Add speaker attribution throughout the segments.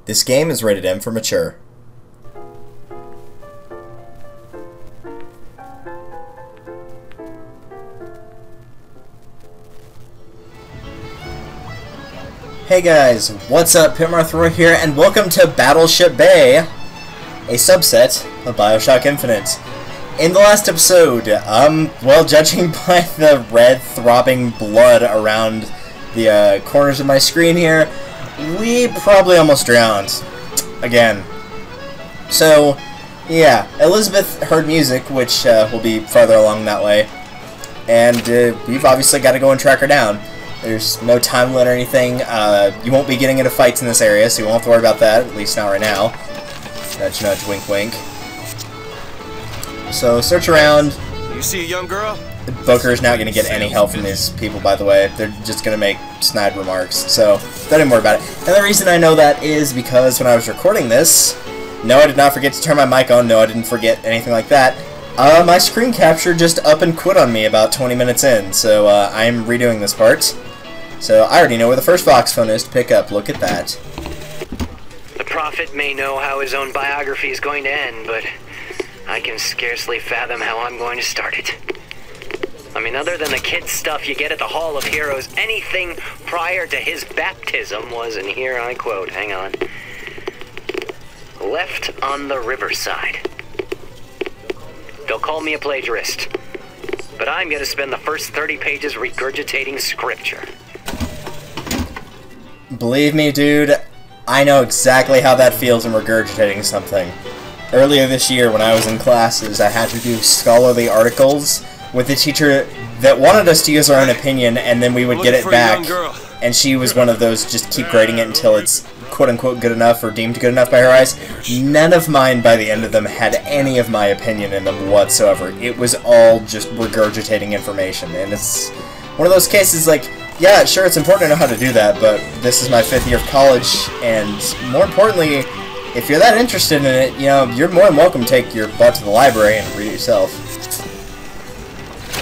Speaker 1: This game is rated M for mature. Hey guys, what's up? Pitmarthroy here, and welcome to Battleship Bay, a subset of Bioshock Infinite. In the last episode, well, judging by the red throbbing blood around the corners of my screen here, we probably almost drowned. Again. So, yeah, Elizabeth heard music, which will be farther along that way, and we've obviously got to go and track her down. There's no time limit or anything. You won't be getting into fights in this area, so you won't have to worry about that, at least not right now. Nudge, nudge, wink, wink. So, search around.
Speaker 2: You see a young girl?
Speaker 1: Booker's not going to get any help from these people, by the way. They're just going to make snide remarks, so don't even worry about it. And the reason I know that is because when I was recording this, no, I did not forget to turn my mic on, no, I didn't forget anything like that. My screen capture just up and quit on me about 20 minutes in, so I'm redoing this part. So I already know where the first Voxophone is to pick up. Look at that.
Speaker 3: The prophet may know how his own biography is going to end, but I can scarcely fathom how I'm going to start it. I mean, other than the kid stuff you get at the Hall of Heroes, anything prior to his baptism was, and here I quote, hang on, left on the riverside. They'll call me a plagiarist, but I'm going to spend the first 30 pages regurgitating scripture.
Speaker 1: Believe me, dude, I know exactly how that feels in regurgitating something. Earlier this year, when I was in classes, I had to do scholarly articles with a teacher that wanted us to use our own opinion, and then we would get it back, and she was one of those just keep grading it until it's quote-unquote good enough or deemed good enough by her eyes. None of mine, by the end of them, had any of my opinion in them whatsoever. It was all just regurgitating information, and it's one of those cases like, yeah, sure, it's important to know how to do that, but this is my 5th year of college, and more importantly, if you're that interested in it, you know, you're more than welcome to take your butt to the library and read it yourself.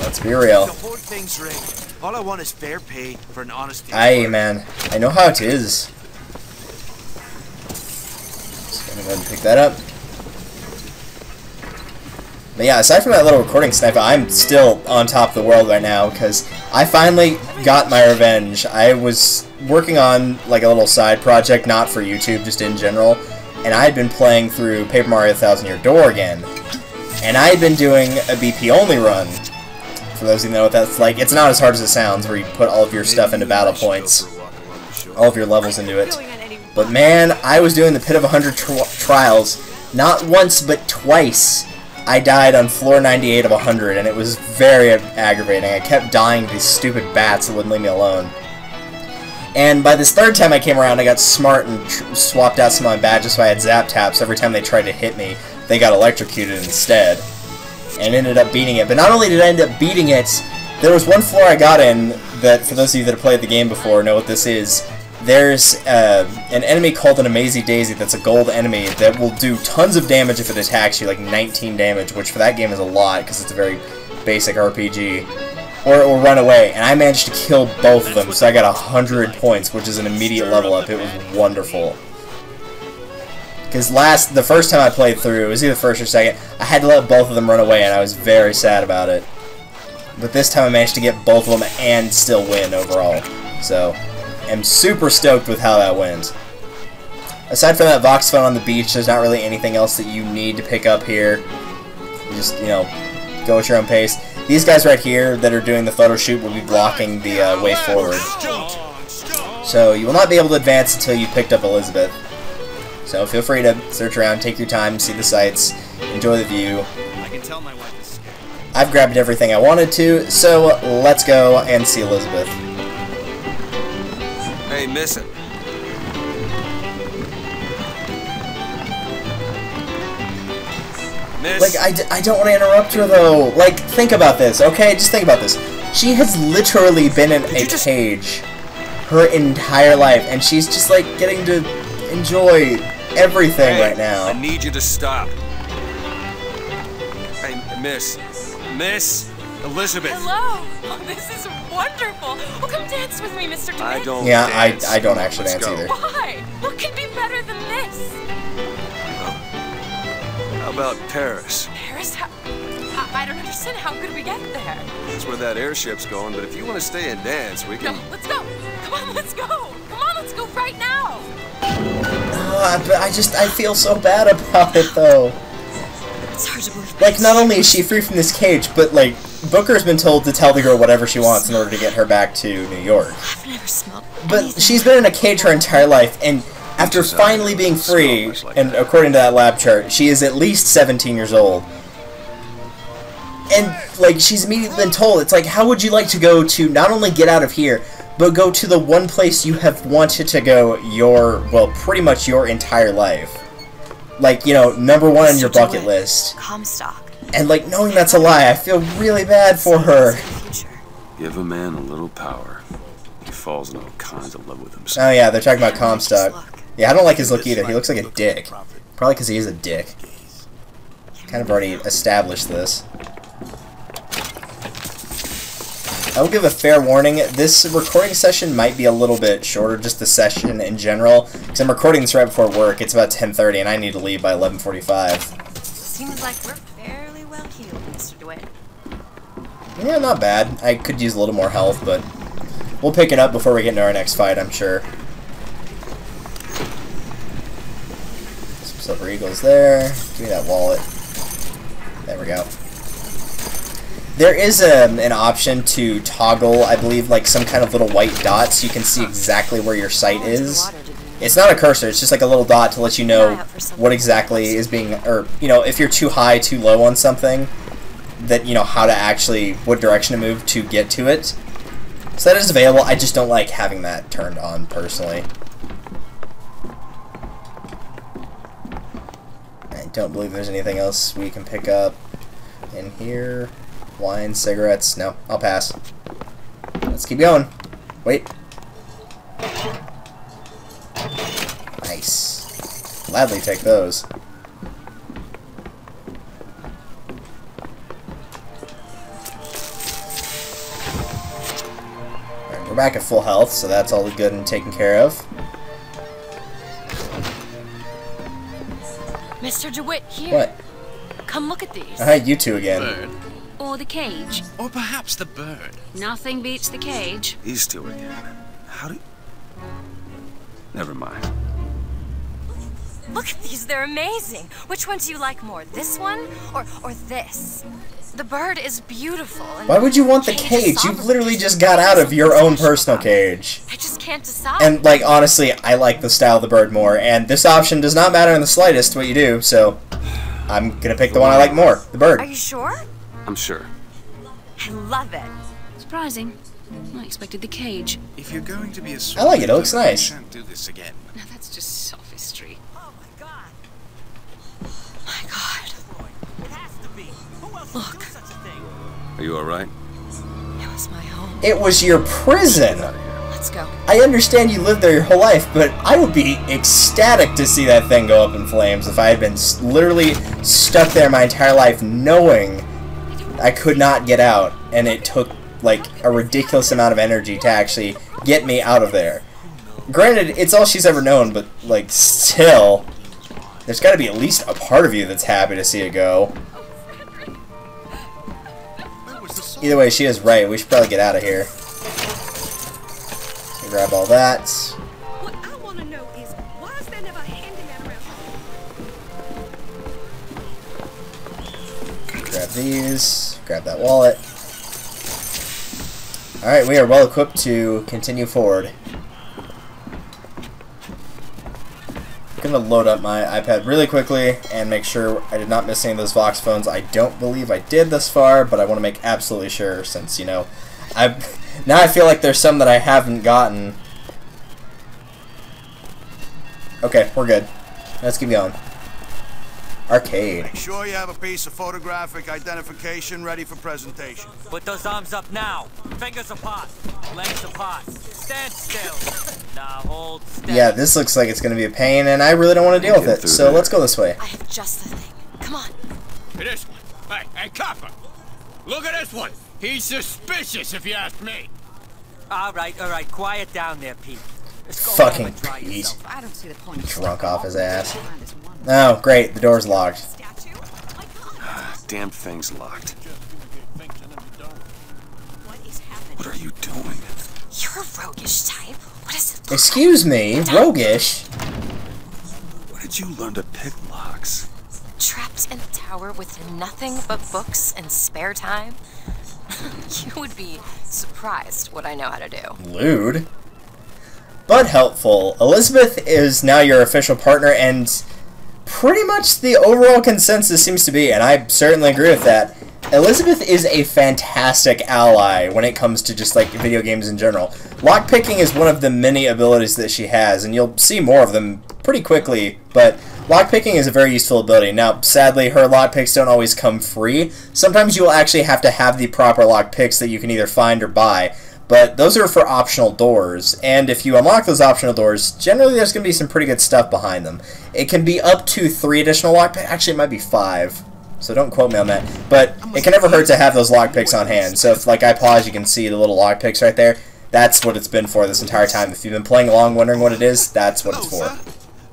Speaker 1: Let's be real.
Speaker 2: The whole thing's rigged. All I want is fair pay for an honest day.
Speaker 1: Aye, man. I know how it is. Just gonna go ahead and pick that up. But yeah, aside from that little recording sniper, I'm still on top of the world right now, because I finally got my revenge. I was working on, like, a little side project, not for YouTube, just in general, and I had been playing through Paper Mario 1000 Year Door again. And I had been doing a BP-only run. For those who know what that's like, it's not as hard as it sounds, where you put all of your stuff into battle points, all of your levels into it. But man, I was doing the Pit of 100 Trials, not once but twice. I died on floor 98 of 100, and it was very aggravating. I kept dying to these stupid bats that wouldn't leave me alone. And by this third time I came around, I got smart and swapped out some of my badges so I had zap taps. Every time they tried to hit me, they got electrocuted instead. And ended up beating it. But not only did I end up beating it, there was one floor I got in that, for those of you that have played the game before, know what this is. There's an enemy called an Amazy Daisy that's a gold enemy that will do tons of damage if it attacks you, like 19 damage, which for that game is a lot because it's a very basic RPG. Or it will run away, and I managed to kill both of them, so I got 100 points, which is an immediate level up. It was wonderful. Because the first time I played through, it was either first or second, I had to let both of them run away, and I was very sad about it. But this time I managed to get both of them and still win overall. So, I'm super stoked with how that went. Aside from that Voxophone on the beach, there's not really anything else that you need to pick up here. You just, you know, go at your own pace. These guys right here that are doing the photo shoot will be blocking the way forward. So, you will not be able to advance until you picked up Elizabeth. So feel free to search around, take your time, see the sights, enjoy the view.
Speaker 2: I can tell my wife is scared.
Speaker 1: I've grabbed everything I wanted to, so let's go and see Elizabeth.
Speaker 2: Hey, miss it. Miss.
Speaker 1: Like, I don't want to interrupt her, though. Like, think about this, okay? Just think about this. She has literally been in a cage her entire life, and she's just, like, getting to enjoy everything right now.
Speaker 2: I need you to stop. Hey, Miss Elizabeth.
Speaker 4: Hello. Oh, this is wonderful. Well, come dance with me, Mr. Demand.
Speaker 2: I don't.
Speaker 1: Yeah,
Speaker 2: dance.
Speaker 1: I don't actually
Speaker 2: Let's
Speaker 1: dance
Speaker 2: go.
Speaker 1: either.
Speaker 4: Why? What could be better than this? this?
Speaker 5: How about Paris?
Speaker 4: Paris? I don't understand. How could we get there?
Speaker 5: That's where that airship's going, but if you want to stay and dance, we can...
Speaker 4: No, let's go. Come on, let's go. Come on, let's go right now.
Speaker 1: But I feel so bad about it, though.
Speaker 4: It's hard to believe.
Speaker 1: Like, not only is she free from this cage, but, like, Booker's been told to tell the girl whatever she wants in order to get her back to New York.
Speaker 4: I've never smelled
Speaker 1: But she's been in a cage her entire life, and after finally being free, and according to that lab chart, she is at least 17 years old. And, like, she's immediately been told, it's like, how would you like to go to not only get out of here, but go to the one place you have wanted to go pretty much your entire life. Like, you know, #1 on your bucket list.
Speaker 4: Comstock.
Speaker 1: And, like, knowing that's a lie, I feel really bad for her.
Speaker 5: Give a man a little power. He falls in all kinds of love with himself.
Speaker 1: Oh, yeah, they're talking about Comstock. Yeah, I don't like his look either. He looks like a dick. Probably because he is a dick. Kind of already established this. I will give a fair warning, this recording session might be a little bit shorter, just the session in general, because I'm recording this right before work. It's about 10:30 and I need to leave by 11:45.
Speaker 4: Seems like we're fairly well healed, Mr. DeWitt.
Speaker 1: Yeah, not bad. I could use a little more health, but we'll pick it up before we get into our next fight, I'm sure. Some Silver Eagles there. Give me that wallet. There we go. There is an option to toggle, I believe, like some kind of little white dot so you can see exactly where your sight is. It's not a cursor, it's just like a little dot to let you know what exactly is being, or, you know, if you're too high, too low on something, that, you know, how to actually, what direction to move to get to it. So that is available, I just don't like having that turned on, personally. I don't believe there's anything else we can pick up in here. Wine, cigarettes. No, I'll pass. Let's keep going. Wait. Nice. Gladly take those. Alright, we're back at full health, so that's all good and taken care of.
Speaker 4: Mr. DeWitt, here.
Speaker 1: What?
Speaker 4: Come look at these.
Speaker 1: Alright, you two again.
Speaker 6: Bird.
Speaker 7: Or the cage.
Speaker 6: Or perhaps the bird.
Speaker 7: Nothing beats the cage.
Speaker 5: These two again. How do... Never mind.
Speaker 4: Look at these, they're amazing. Which one do you like more, this one or this? The bird is beautiful. And
Speaker 1: why would you want the cage? You literally just got out of your own personal cage.
Speaker 4: I just can't decide.
Speaker 1: And, like, honestly, I like the style of the bird more, and this option does not matter in the slightest what you do, so I'm gonna pick the one I like more, the bird.
Speaker 4: Are you sure?
Speaker 5: I'm sure.
Speaker 4: I love it.
Speaker 7: Surprising. I expected the cage.
Speaker 6: If you're going to be a
Speaker 1: I like it. It looks nice.
Speaker 6: Shan't do this again.
Speaker 7: Now that's just sophistry.
Speaker 4: Oh my god. My god.
Speaker 2: It has to be. Who else
Speaker 4: Look.
Speaker 2: would do such a thing?
Speaker 5: Are you alright?
Speaker 4: It was my home.
Speaker 1: It was your prison!
Speaker 4: Let's go.
Speaker 1: I understand you lived there your whole life, but I would be ecstatic to see that thing go up in flames if I had been literally stuck there my entire life knowing I could not get out, and it took, like, a ridiculous amount of energy to actually get me out of there. Granted, it's all she's ever known, but, like, still, there's gotta be at least a part of you that's happy to see it go. Either way, she is right. We should probably get out of here. So grab all that.
Speaker 8: What I want to know is, why is there never a handyman around?
Speaker 1: Grab these. Grab that wallet. Alright, we are well equipped to continue forward. I'm gonna load up my iPad really quickly and make sure I did not miss any of those Voxophones. I don't believe I did thus far, but I want to make absolutely sure since, you know, now I feel like there's some that I haven't gotten. Okay, we're good. Let's keep going. Arcade.
Speaker 2: Make sure you have a piece of photographic identification ready for presentation.
Speaker 9: Put those arms up now. Fingers apart. Legs apart. Stand still. Now hold steady.
Speaker 1: Yeah, this looks like it's going to be a pain, and I really don't want to deal with it. So let's go this way.
Speaker 4: I have just the thing. Come on.
Speaker 6: This one. Hey, copper. Look at this one. He's suspicious, if you ask me.
Speaker 9: All right. Quiet down there, Pete. Let's go
Speaker 1: Fucking
Speaker 9: home and dry
Speaker 1: Pete.
Speaker 9: yourself.
Speaker 8: I don't see the point.
Speaker 1: Drunk off his ass. Oh, great. The door's locked.
Speaker 8: Statue?
Speaker 5: Damn thing's locked.
Speaker 8: What is happening?
Speaker 5: What are you doing?
Speaker 4: You're a roguish type. What does it look
Speaker 1: Excuse me, roguish.
Speaker 5: Where did you learn to pick locks?
Speaker 4: like? Trapped in a tower with nothing but books and spare time? You would be surprised what I know how to do.
Speaker 1: Lewd. But helpful. Elizabeth is now your official partner, and pretty much the overall consensus seems to be, and I certainly agree with that, Elizabeth is a fantastic ally when it comes to just like video games in general. Lockpicking is one of the many abilities that she has, and you'll see more of them pretty quickly, but lockpicking is a very useful ability. Now, sadly, her lockpicks don't always come free. Sometimes you will actually have to have the proper lockpicks that you can either find or buy, but those are for optional doors, and if you unlock those optional doors, generally there's going to be some pretty good stuff behind them. It can be up to 3 additional lockpicks. Actually, it might be 5. So don't quote me on that. But it can never hurt to have those lockpicks on hand. So if like I pause, you can see the little lockpicks right there. That's what it's been for this entire time. If you've been playing along wondering what it is, that's what it's for.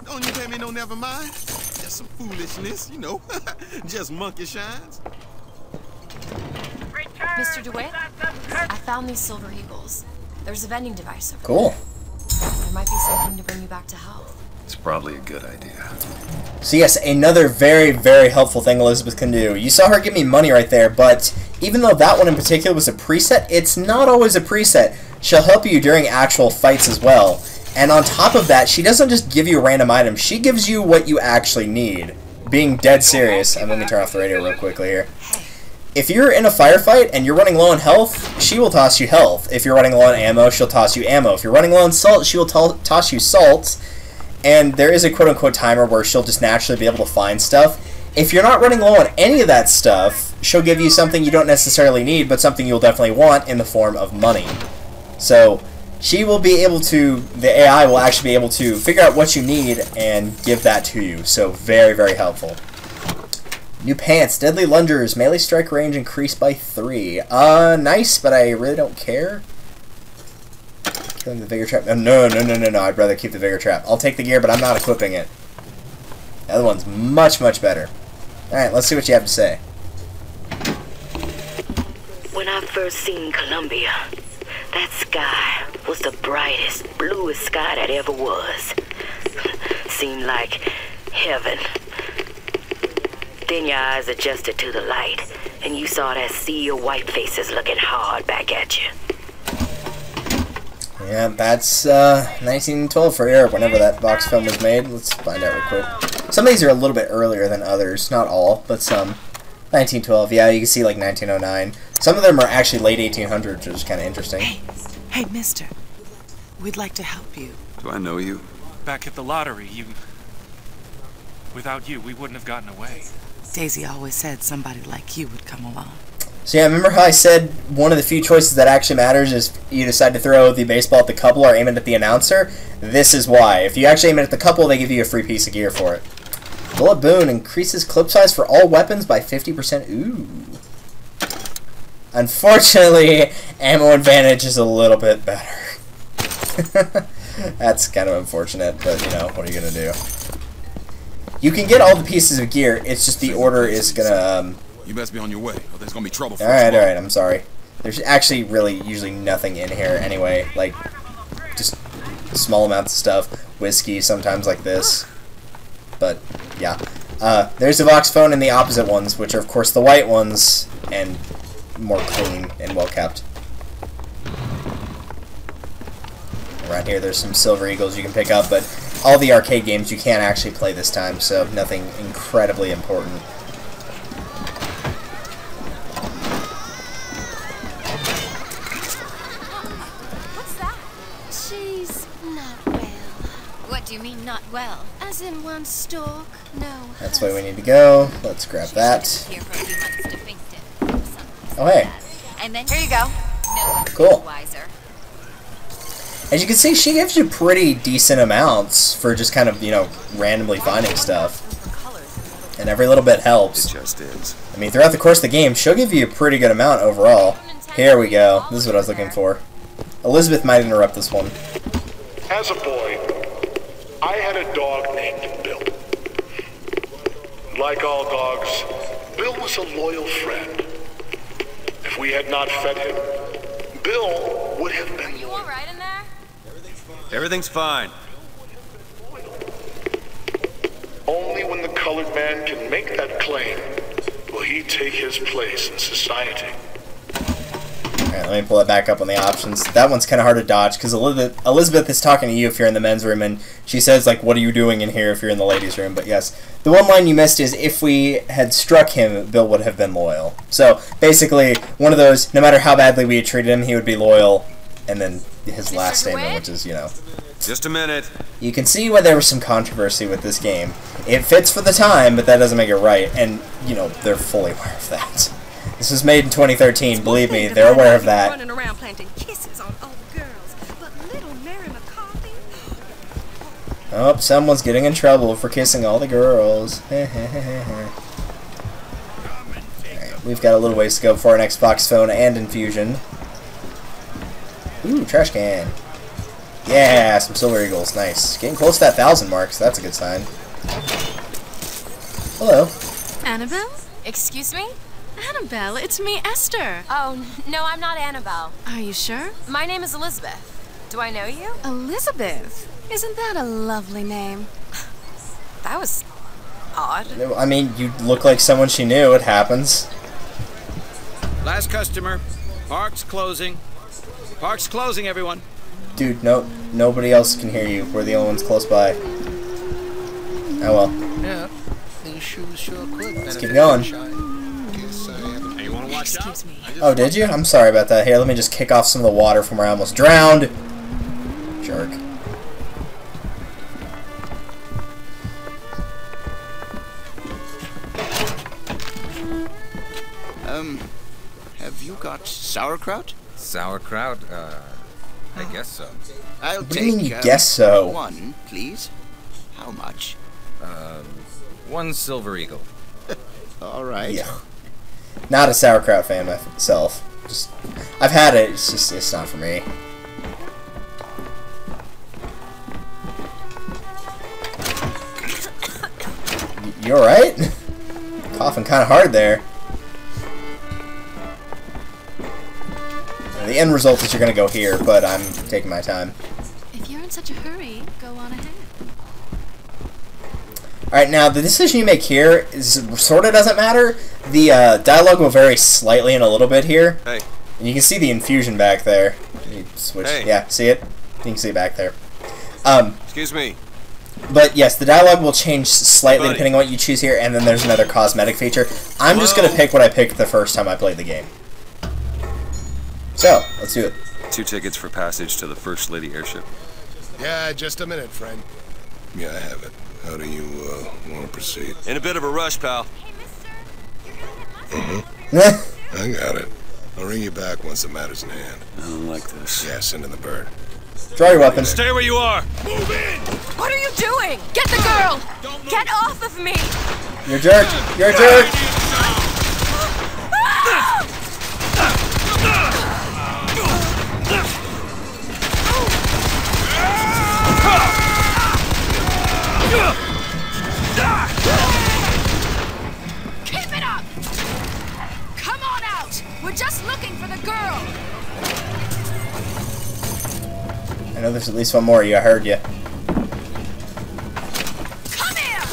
Speaker 6: Don't you pay me no never mind? Just some foolishness, you know. Just monkey shines.
Speaker 4: Mr. DeWitt, I found these silver eagles. There's a vending device over
Speaker 1: Cool.
Speaker 4: there might be something to bring you back to health.
Speaker 5: It's probably a good idea.
Speaker 1: So yes, another very, very helpful thing Elizabeth can do. You saw her give me money right there, but even though that one in particular was a preset, it's not always a preset. She'll help you during actual fights as well. And on top of that, she doesn't just give you a random item, she gives you what you actually need. Being dead serious. And let me turn off the radio real quickly here. If you're in a firefight and you're running low on health, she will toss you health. If you're running low on ammo, she'll toss you ammo. If you're running low on salt, she will toss you salt. And there is a quote-unquote timer where she'll just naturally be able to find stuff. If you're not running low on any of that stuff, she'll give you something you don't necessarily need, but something you'll definitely want in the form of money. So she will be able to, the AI will actually be able to figure out what you need and give that to you. So very, very helpful. New pants, deadly lungers, melee strike range increased by 3. Nice, but I really don't care. Killing the vigor trap. No, I'd rather keep the vigor trap. I'll take the gear, but I'm not equipping it. The other one's much, much better. Alright, let's see what you have to say.
Speaker 10: When I first seen Columbia, that sky was the brightest, bluest sky that ever was. Seemed like heaven. Then your eyes adjusted to the light, and you saw that sea of white faces looking hard back at you.
Speaker 1: Yeah, that's 1912 for Europe, whenever that Voxophone was made. Let's find out real quick. Some of these are a little bit earlier than others, not all, but some. 1912, yeah, you can see like 1909. Some of them are actually late 1800s, which is kind of interesting.
Speaker 11: Hey, mister. We'd like to help you.
Speaker 5: Do I know you?
Speaker 12: Back at the lottery, without you, we wouldn't have gotten away.
Speaker 11: Daisy always said somebody like you would come along.
Speaker 1: So yeah, remember how I said one of the few choices that actually matters is you decide to throw the baseball at the couple or aim it at the announcer? This is why. If you actually aim it at the couple, they give you a free piece of gear for it. Bullet Boon increases clip size for all weapons by 50%. Ooh. Unfortunately, ammo advantage is a little bit better. That's kind of unfortunate, but you know, what are you going to do? You can get all the pieces of gear, it's just the order is going to...
Speaker 6: You best be on your way, or there's gonna be trouble.
Speaker 1: Alright, I'm sorry. There's actually really usually nothing in here anyway. Like, just small amounts of stuff. Whiskey, sometimes like this. But, yeah. There's the Voxophone and the opposite ones, which are, of course, the white ones, and more clean and well kept. Around here, there's some Silver Eagles you can pick up, but all the arcade games you can't actually play this time, so nothing incredibly important.
Speaker 4: She's not well. What do you mean, not well? As in one stalk? No.
Speaker 1: That's the way we need to go. Let's grab that. Oh, hey.
Speaker 4: And then here you go. No.
Speaker 1: Cool.
Speaker 4: Wiser.
Speaker 1: As you can see, she gives you pretty decent amounts for just kind of, you know, randomly finding stuff. And every little bit helps.
Speaker 5: It just is.
Speaker 1: I mean, throughout the course of the game, she'll give you a pretty good amount overall. Here we go. This is what I was looking for. Elizabeth might interrupt this one.
Speaker 13: As a boy, I had a dog named Bill. Like all dogs, Bill was a loyal friend. If we had not fed him, Bill would have been...
Speaker 4: You all right in there?
Speaker 14: Everything's fine.
Speaker 13: Only when the colored man can make that claim will he take his place in society.
Speaker 1: Alright, let me pull it back up on the options. That one's kind of hard to dodge, because Elizabeth is talking to you if you're in the men's room, and she says, like, what are you doing in here if you're in the ladies' room? But yes, the one line you missed is, if we had struck him, Bill would have been loyal. So, basically, one of those, no matter how badly we had treated him, he would be loyal, and then his last statement, which is, you know...
Speaker 14: Just a minute.
Speaker 1: You can see why there was some controversy with this game. It fits for the time, but that doesn't make it right, and, you know, they're fully aware of that. This was made in 2013, believe me, they're aware of that.
Speaker 8: Running around planting kisses on all the girls, but little Mary McCarthy.
Speaker 1: Oh, someone's getting in trouble for kissing all the girls. Alright, we've got a little ways to go before our next Voxophone and Infusion. Ooh, trash can. Yeah, some Silver Eagles, nice. Getting close to that 1,000 mark, so that's a good sign. Hello.
Speaker 7: Annabelle?
Speaker 4: Excuse me?
Speaker 7: Annabelle, it's me, Esther.
Speaker 4: Oh, no, I'm not Annabelle.
Speaker 7: Are you sure?
Speaker 4: My name is Elizabeth. Do I know you?
Speaker 7: Elizabeth? Isn't that a lovely name?
Speaker 4: That was odd.
Speaker 1: I mean, you look like someone she knew, it happens.
Speaker 15: Last customer. Park's closing. Park's closing, everyone.
Speaker 1: Dude, nobody else can hear you. We're the only ones close by. Oh well.
Speaker 15: Yeah, these shoes sure could.
Speaker 1: Let's keep going.
Speaker 15: Hey, you want to watch out?
Speaker 1: Oh, did you? I'm sorry about that. Here, let me just kick off some of the water from where I almost drowned. Jerk.
Speaker 15: Have you got sauerkraut?
Speaker 16: Sauerkraut? I guess so.
Speaker 15: I'll
Speaker 1: What do
Speaker 15: take,
Speaker 1: you mean you guess so?
Speaker 15: one, please. How much?
Speaker 16: 1 Silver Eagle.
Speaker 15: All right.
Speaker 1: Yeah. Not a sauerkraut fan myself. Just, I've had it. It's not for me. You alright? Coughing kind of hard there. The end result is you're gonna go here, but I'm taking my time.
Speaker 7: If you're in such a hurry, go on ahead.
Speaker 1: Alright, now the decision you make here is sort of doesn't matter. The dialogue will vary slightly in a little bit here.
Speaker 14: Hey.
Speaker 1: And you can see the infusion back there. You switch.
Speaker 14: Hey.
Speaker 1: Yeah, see it? You can see it back there.
Speaker 14: Excuse me.
Speaker 1: But yes, the dialogue will change slightly
Speaker 14: Buddy.
Speaker 1: depending on what you choose here, and then there's another cosmetic feature. I'm just gonna pick what I picked the first time I played the game. So, let's do it.
Speaker 5: 2 tickets for passage to the First Lady airship.
Speaker 17: Yeah, just a minute, friend.
Speaker 18: Yeah, I have it. How do you, want to proceed?
Speaker 14: In a bit of a rush, pal.
Speaker 18: I got it. I'll ring you back once the matter's in hand.
Speaker 5: I don't like this.
Speaker 18: Yeah, send in the bird.
Speaker 1: Draw your weapon.
Speaker 14: Stay where you are!
Speaker 6: Move in!
Speaker 4: What are you doing? Get the girl! Get off of me!
Speaker 1: You're a jerk! You're a jerk!
Speaker 4: Keep it up! Come on out! We're just looking for the girl!
Speaker 1: I know there's at least one more of you. I heard you.
Speaker 4: Come here!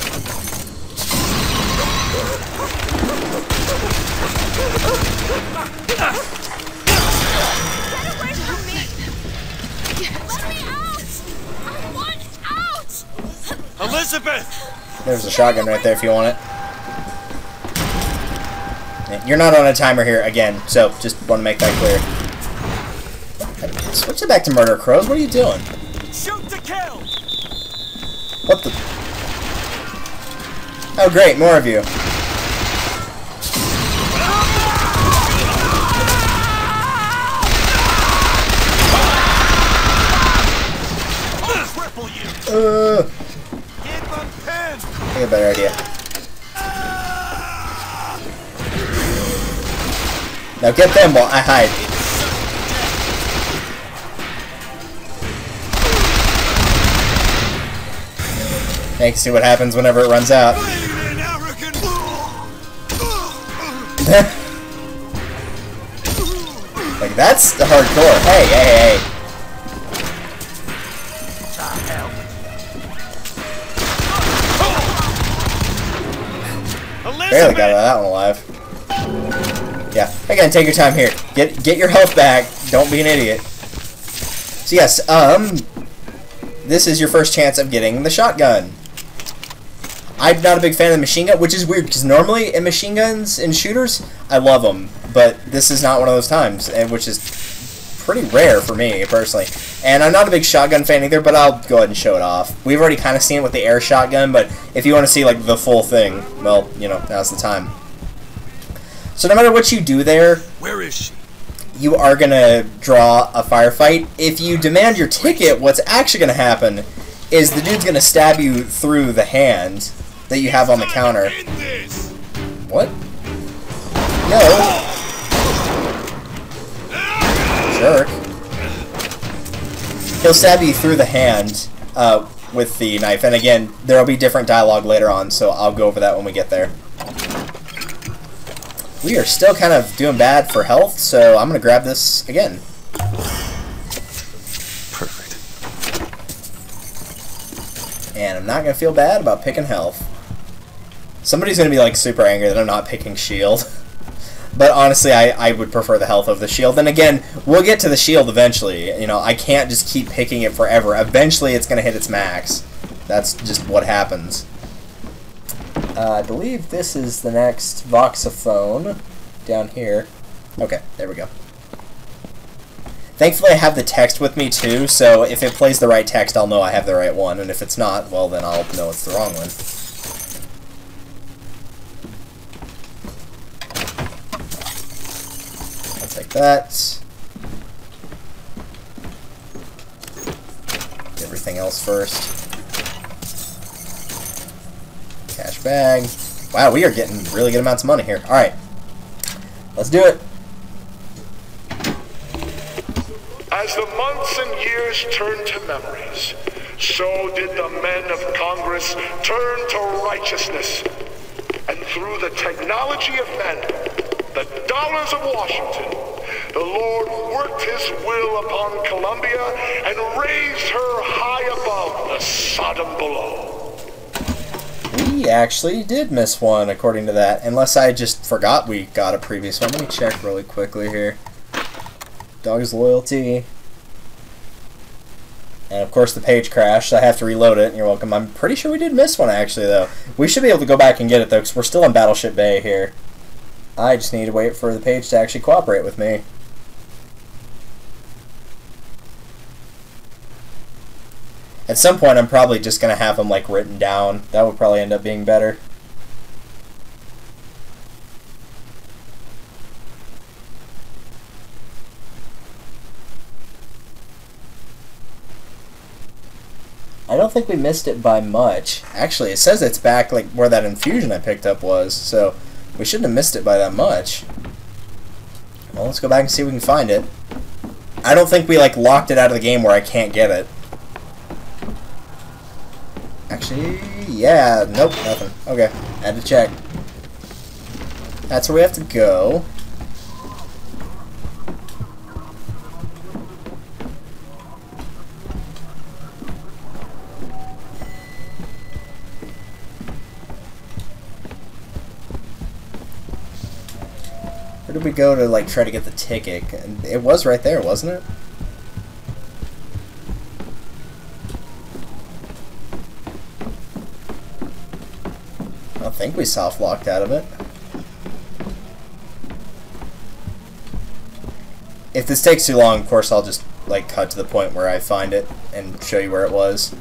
Speaker 4: Get away from me! Let me out! I want out!
Speaker 14: Elizabeth!
Speaker 1: There's a shotgun right there if you want it. You're not on a timer here again, so just want to make that clear. Switch it back to murder crows. What are you doing?
Speaker 9: Shoot to kill!
Speaker 1: What the? Oh great, more of you. I think a better idea. Now get them while I hide. You can see what happens whenever it runs out. Like, that's the hardcore. Hey, hey, hey. Barely got out of that one alive. Yeah, again, take your time here. Get your health back. Don't be an idiot. So yes, this is your first chance of getting the shotgun. I'm not a big fan of the machine gun, which is weird because normally in machine guns and shooters, I love them, but this is not one of those times, which is pretty rare for me personally. And I'm not a big shotgun fan either, but I'll go ahead and show it off. We've already kind of seen it with the air shotgun, but if you want to see like the full thing, well, you know, now's the time. So no matter what you do there,
Speaker 14: where is she?
Speaker 1: You are gonna draw a firefight. If you demand your ticket, what's actually gonna happen is the dude's gonna stab you through the hand that you have on the counter. What? No. Jerk. He'll stab you through the hand with the knife. And again, there will be different dialogue later on, so I'll go over that when we get there. We are still kind of doing bad for health, so I'm going to grab this again.
Speaker 5: Perfect.
Speaker 1: And I'm not going to feel bad about picking health. Somebody's going to be like super angry that I'm not picking shield. But honestly, I would prefer the health of the shield. And again, we'll get to the shield eventually. You know, I can't just keep picking it forever. Eventually, it's going to hit its max. That's just what happens. I believe this is the next Voxophone down here. Okay, there we go. Thankfully, I have the text with me too, so if it plays the right text, I'll know I have the right one, and if it's not, well, then I'll know it's the wrong one. I'll take that. Everything else first. Cash bag. Wow, we are getting really good amounts of money here. Alright. Let's do it.
Speaker 13: As the months and years turned to memories, so did the men of Congress turn to righteousness. And through the technology of men, the dollars of Washington, the Lord worked his will upon Columbia and raised her high above the Sodom below.
Speaker 1: We actually did miss one, according to that. Unless I just forgot we got a previous one. Let me check really quickly here. Dog's loyalty. And of course the page crashed, so I have to reload it. You're welcome. I'm pretty sure we did miss one, actually, though. We should be able to go back and get it, though, because we're still in Battleship Bay here. I just need to wait for the page to actually cooperate with me. At some point, I'm probably just going to have them, like, written down. That would probably end up being better. I don't think we missed it by much. Actually, it says it's back, like, where that infusion I picked up was, so we shouldn't have missed it by that much. Well, let's go back and see if we can find it. I don't think we, like, locked it out of the game where I can't get it. Actually, yeah, nope, nothing. Okay, had to check. That's where we have to go. Where did we go to, like, try to get the ticket? It was right there, wasn't it? I don't think we soft-locked out of it. If this takes too long, of course, I'll just, like, cut to the point where I find it and show you where it was.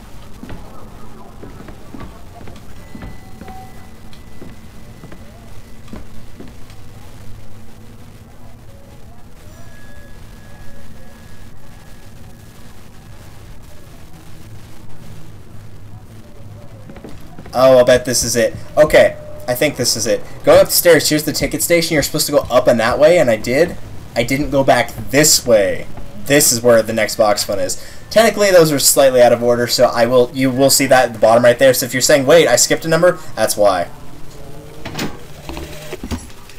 Speaker 1: Oh, I'll bet this is it. Okay, I think this is it. Going up the stairs, here's the ticket station. You're supposed to go up and that way, and I did. I didn't go back this way. This is where the next Voxophone is. technically those are slightly out of order, so you will see that at the bottom right there. So if you're saying, wait, I skipped a number, that's why.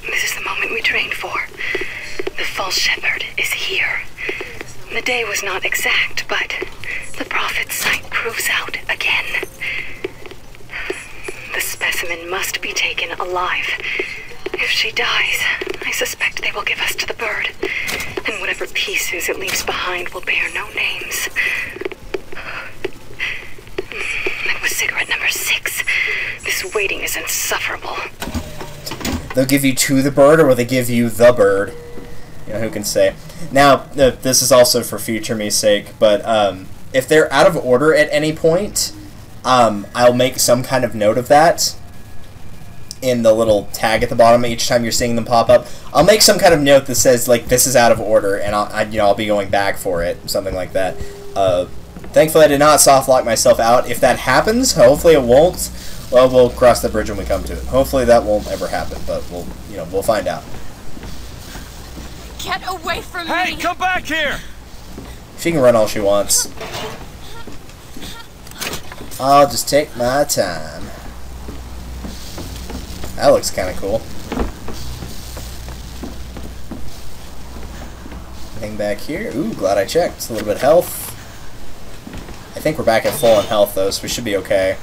Speaker 10: This is the moment we trained for. The false shepherd is here. The day was not exact, but the prophet's sight proves out again. The specimen must be taken alive. If she dies, I suspect they will give us to the bird, and whatever pieces it leaves behind will bear no names. That was cigarette number 6. This waiting is insufferable.
Speaker 1: They'll give you to the bird, or will they give you the bird? You know, who can say? Now, this is also for future me's sake, but if they're out of order at any point, I'll make some kind of note of that in the little tag at the bottom each time you're seeing them pop up. I'll make some kind of note that says, like, this is out of order, and I'll be going back for it, something like that. Thankfully, I did not soft lock myself out. If that happens, hopefully it won't. Well, we'll cross the bridge when we come to it. Hopefully that won't ever happen, but we'll find out.
Speaker 4: Get away from me!
Speaker 14: Hey, come back here!
Speaker 1: She can run all she wants. I'll just take my time. That looks kind of cool. Anything back here? Ooh, glad I checked. A little bit of health. I think we're back at full on health, though, so we should be okay.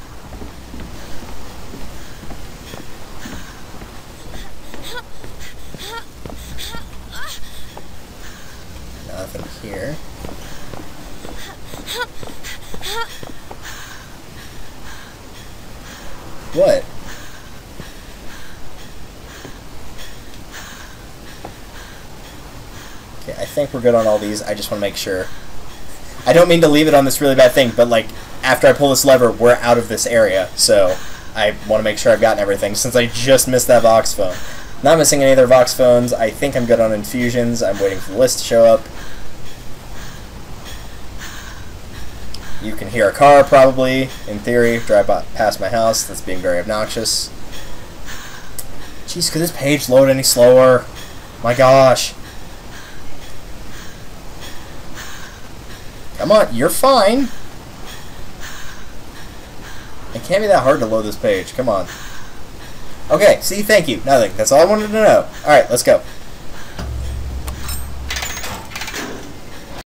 Speaker 1: Nothing here. What? Okay, I think we're good on all these. I just want to make sure. I don't mean to leave it on this really bad thing, but like after I pull this lever, we're out of this area, so I want to make sure I've gotten everything since I just missed that Voxophone. Not missing any other Voxophones. I think I'm good on infusions. I'm waiting for the list to show up. You can hear a car, probably, in theory, drive past my house. That's being very obnoxious. Jeez, could this page load any slower? My gosh. Come on, you're fine. It can't be that hard to load this page. Come on. Okay, see, thank you. Nothing. That's all I wanted to know. Alright, let's go.